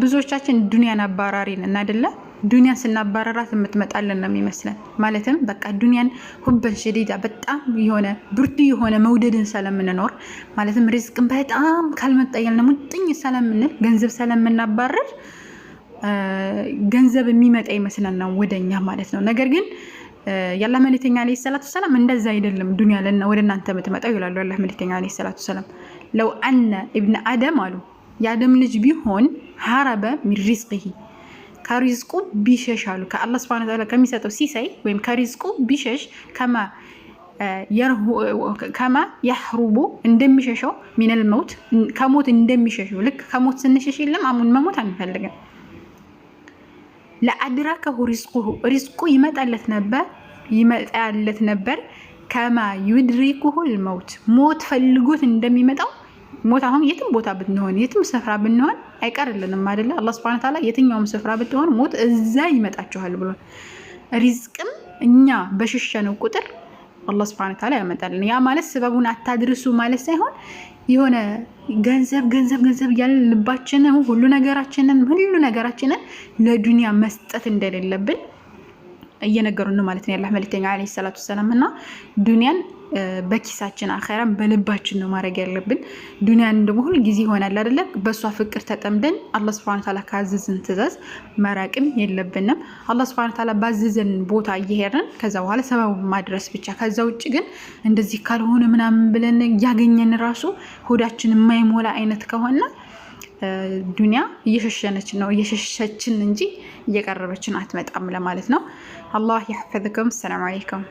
ብዙዎቻችን ዱንያን አባራሪን እና አይደለ ዱንያን ስናባረራት የምትመጣልን ነው የሚመስለን። ማለትም በቃ ዱንያን ሁበን ሸዲዳ በጣም የሆነ ብርቱ የሆነ መውደድን ስለምንኖር ማለትም ሪዝቅን በጣም ካልመጣ ያልን ሙጥኝ ስለምንል ገንዘብ ስለምናባረር ገንዘብ የሚመጣ ይመስለን ነው ወደኛ ማለት ነው። ነገር ግን ያላህ መልእክተኛ አለይሂ ሰላቱ ሰላም እንደዛ አይደለም ዱንያ ወደ እናንተ የምትመጣው ይላሉ ያላህ መልእክተኛ አለይሂ ሰላቱ ሰላም። ለው አነ ኢብነ አደም አሉ የአደም ልጅ ቢሆን ሀረበ ሚን ሪዝቂሂ ከሪዝቁ ቢሸሽ አሉ ከአላህ ሱብሓነሁ ወተዓላ ከሚሰጠው ሲሳይ ወይም ከሪዝቁ ቢሸሽ ከማ የህሩቡ እንደሚሸሸው ሚነል መውት ከሞት እንደሚሸሸው ልክ ከሞት ስንሸሽ የለም አሁን መሞት አንፈልግም። ለአድራከሁ ሪዝቁ ይመጣለት ነበር ከማ ዩድሪኩሁ ልመውት ሞት ፈልጎት እንደሚመጣው ሞት አሁን የትም ቦታ ብንሆን የትም ስፍራ ብንሆን አይቀርልንም አይደለ? አላህ Subhanahu Ta'ala የትኛውም ስፍራ ብትሆን ሞት እዛ ይመጣችኋል ብሎ ሪዝቅም እኛ በሽሸነው ቁጥር አላህ Subhanahu Ta'ala ያመጣልን። ያ ማለት ሰበቡን አታድርሱ ማለት ሳይሆን የሆነ ገንዘብ እያልን ልባችንን ሁሉ ነገራችንን ለዱንያ መስጠት እንደሌለብን እየነገሩን ነው ማለት ነው ያላህ መልእክተኛ አለይሂ ሰላቱ ሰላም። እና ዱንያን በኪሳችን አኺራን በልባችን ነው ማድረግ ያለብን። ዱንያን ደግሞ ሁሉ ጊዜ ይሆናል አይደለ? በሷ ፍቅር ተጠምደን አላህ Subhanahu Ta'ala ካዘዘን ትእዛዝ መራቅም የለብንም። አላህ Subhanahu Ta'ala ባዘዘን ቦታ እየሄድን ከዛ በኋላ ሰበብ ማድረስ ብቻ። ከዛ ውጭ ግን እንደዚህ ካልሆነ ምናምን ብለን ያገኘን ራሱ ሆዳችን የማይሞላ አይነት ከሆነ ዱንያ እየሸሸችን እንጂ እየቀረበችን አትመጣም ለማለት ነው። አላህ ይحفظكم። ሰላም አለይኩም።